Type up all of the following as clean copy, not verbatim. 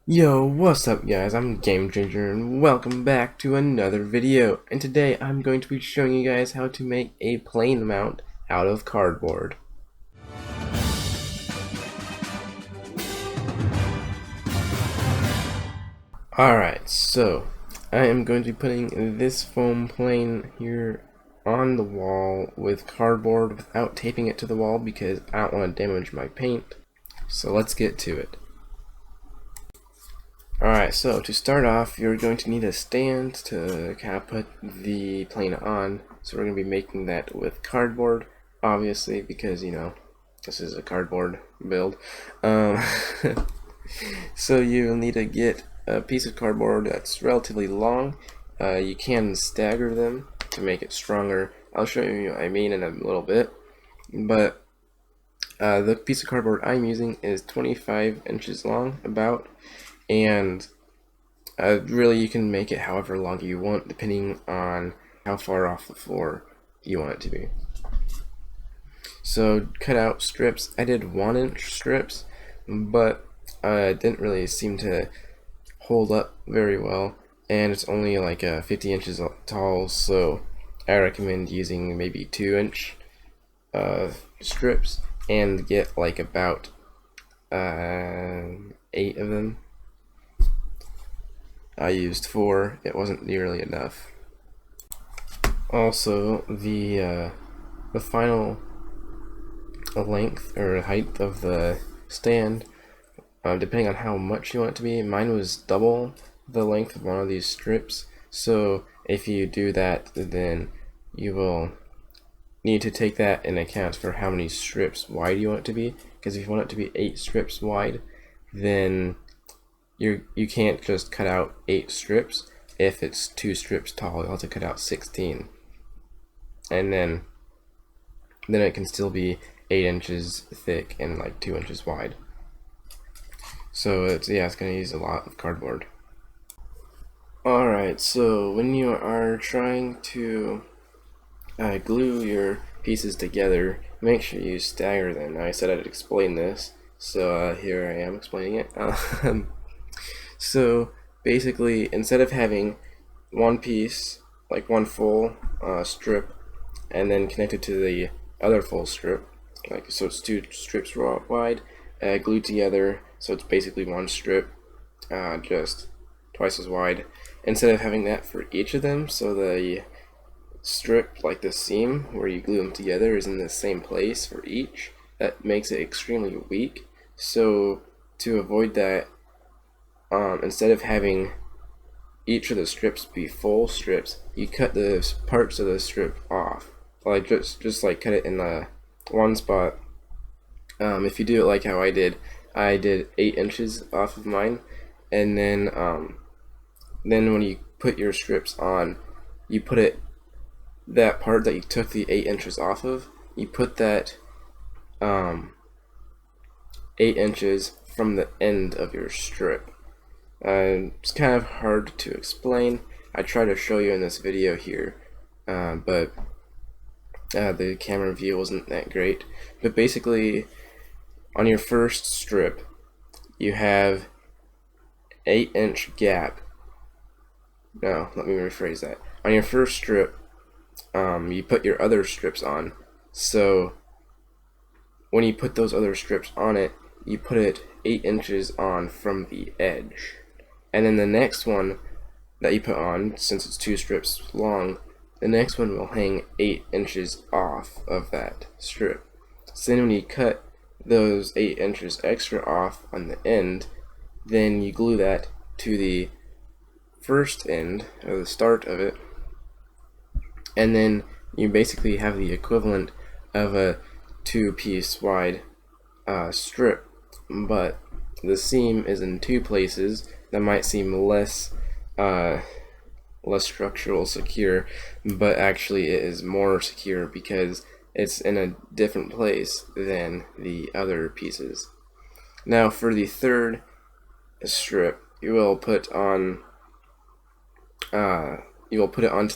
Yo, what's up guys? I'm Game Ginger and welcome back to another video. And today I'm going to be showing you guys how to make a plane mount out of cardboard. Alright, so I am going to be putting this foam plane here on the wall with cardboard without taping it to the wall because I don't want to damage my paint. So let's get to it. Alright, so to start off, you're going to need a stand to kind of put the plane on. So we're going to be making that with cardboard, obviously, because, this is a cardboard build. So you'll need to get a piece of cardboard that's relatively long. You can stagger them to make it stronger. I'll show you what I mean in a little bit. But the piece of cardboard I'm using is 25 inches long, about. And really you can make it however long you want depending on how far off the floor you want it to be. So cut out strips. I did 1-inch strips, but it didn't really seem to hold up very well, and it's only like 50 inches tall, so I recommend using maybe 2-inch strips and get like about 8 of them. I used 4. It wasn't nearly enough. Also, the final length or height of the stand, depending on how much you want it to be, mine was double the length of one of these strips. So if you do that, then you will need to take that in account for how many strips wide you want it to be. Because if you want it to be 8 strips wide, then you can't just cut out 8 strips. If it's 2 strips tall, you'll have to cut out 16, and then it can still be 8 inches thick and like 2 inches wide. So it's gonna use a lot of cardboard. Alright, so when you are trying to glue your pieces together, make sure you stagger them. Now, I said I'd explain this, so here I am explaining it. So basically, instead of having one piece, like one full strip, and then connected to the other full strip, like so it's 2 strips wide, glued together, so it's basically one strip, just twice as wide. Instead of having that for each of them, so the strip, like the seam where you glue them together, is in the same place for each, that makes it extremely weak. So to avoid that, instead of having each of the strips be full strips, you cut the parts of the strip off. Like just like cut it in one spot. If you do it like how I did 8 inches off of mine, and then when you put your strips on, you put that part that you took the 8 inches off of, you put that 8 inches from the end of your strip. It's kind of hard to explain. I try to show you in this video here, but the camera view wasn't that great. But basically, on your first strip, you have 8-inch gap. No, let me rephrase that. On your first strip, you put your other strips on. So when you put those other strips on it, you put it 8 inches on from the edge. And then the next one that you put on, since it's 2 strips long, the next one will hang 8 inches off of that strip. So then when you cut those 8 inches extra off on the end, then you glue that to the first end, or the start of it, and then you basically have the equivalent of a 2-piece wide strip, but the seam is in 2 places. That might seem less structural secure, but actually it is more secure because it's in a different place than the other pieces. Now for the third strip, you will put it onto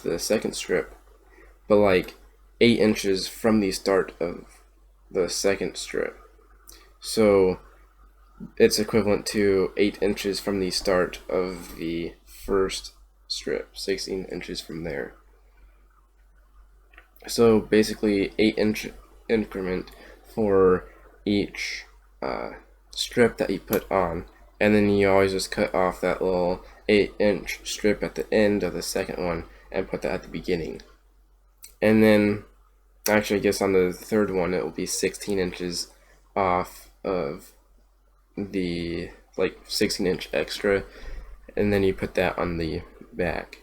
the second strip, but like 8 inches from the start of the second strip. So it's equivalent to 8 inches from the start of the first strip, 16 inches from there. So basically 8-inch increment for each strip that you put on, and then you always just cut off that little 8-inch strip at the end of the second one and put that at the beginning. And then actually I guess on the third one it will be 16 inches off of the 16-inch extra, and then you put that on the back.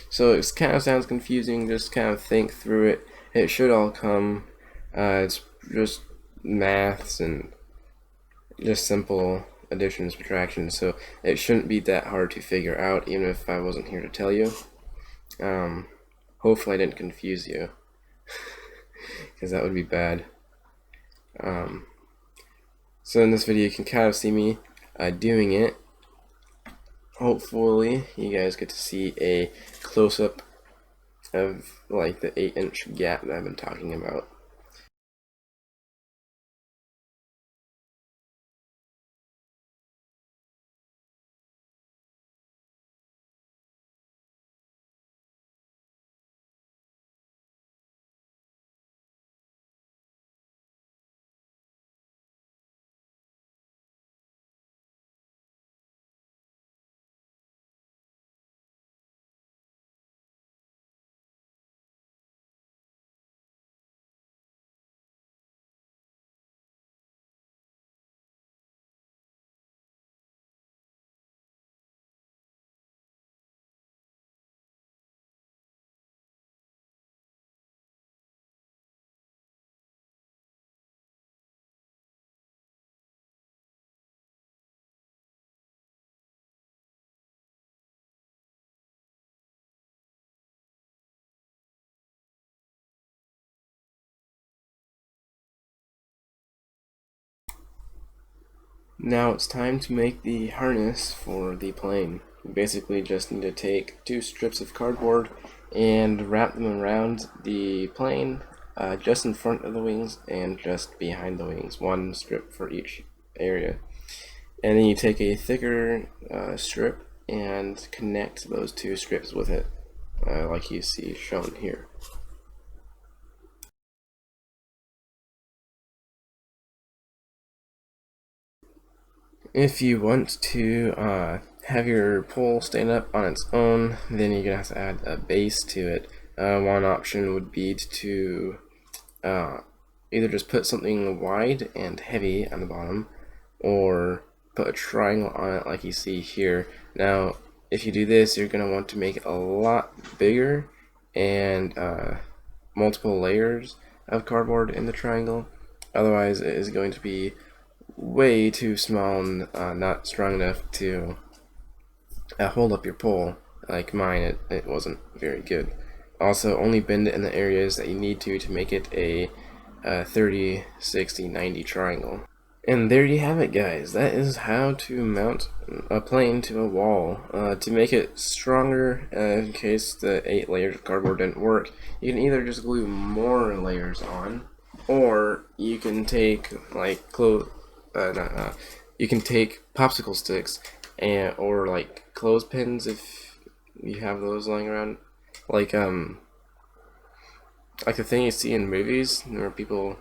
So it kind of sounds confusing, just kind of think through it. It should all come, it's just maths and just simple addition and subtraction, so it shouldn't be that hard to figure out, even if I wasn't here to tell you. Hopefully I didn't confuse you, because that would be bad. So in this video you can kind of see me doing it. Hopefully you guys get to see a close-up of like the 8-inch gap that I've been talking about. Now it's time to make the harness for the plane. You basically just need to take 2 strips of cardboard and wrap them around the plane, just in front of the wings and just behind the wings, 1 strip for each area. And then you take a thicker strip and connect those 2 strips with it, like you see shown here. If you want to have your pole stand up on its own, then you're gonna have to add a base to it. One option would be to either just put something wide and heavy on the bottom, or put a triangle on it like you see here. Now if you do this, you're gonna want to make it a lot bigger and multiple layers of cardboard in the triangle. Otherwise it is going to be way too small and not strong enough to hold up your pole. Like mine, it wasn't very good. Also, only bend it in the areas that you need to make it a 30, 60, 90 triangle. And there you have it, guys. That is how to mount a plane to a wall. To make it stronger, in case the 8 layers of cardboard didn't work, you can either just glue more layers on, or you can take like you can take popsicle sticks or like clothespins if you have those lying around, like the thing you see in movies where people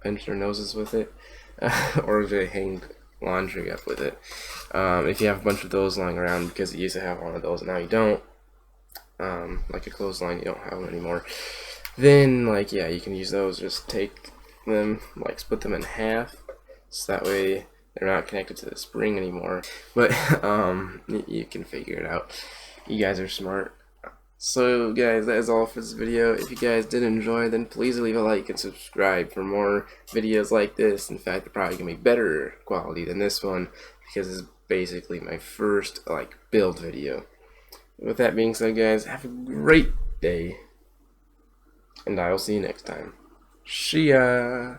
pinch their noses with it, or they hang laundry up with it. If you have a bunch of those lying around, because you used to have one of those and now you don't, like a clothesline, you don't have them anymore, then like yeah, you can use those. Just take them, like split them in half, so that way they're not connected to the spring anymore. But you can figure it out. You guys are smart. So guys, that is all for this video. If you guys did enjoy, then please leave a like and subscribe for more videos like this. In fact, they're probably gonna be better quality than this one, because it's basically my first like build video. With that being said, guys, have a great day, and I will see you next time. See ya!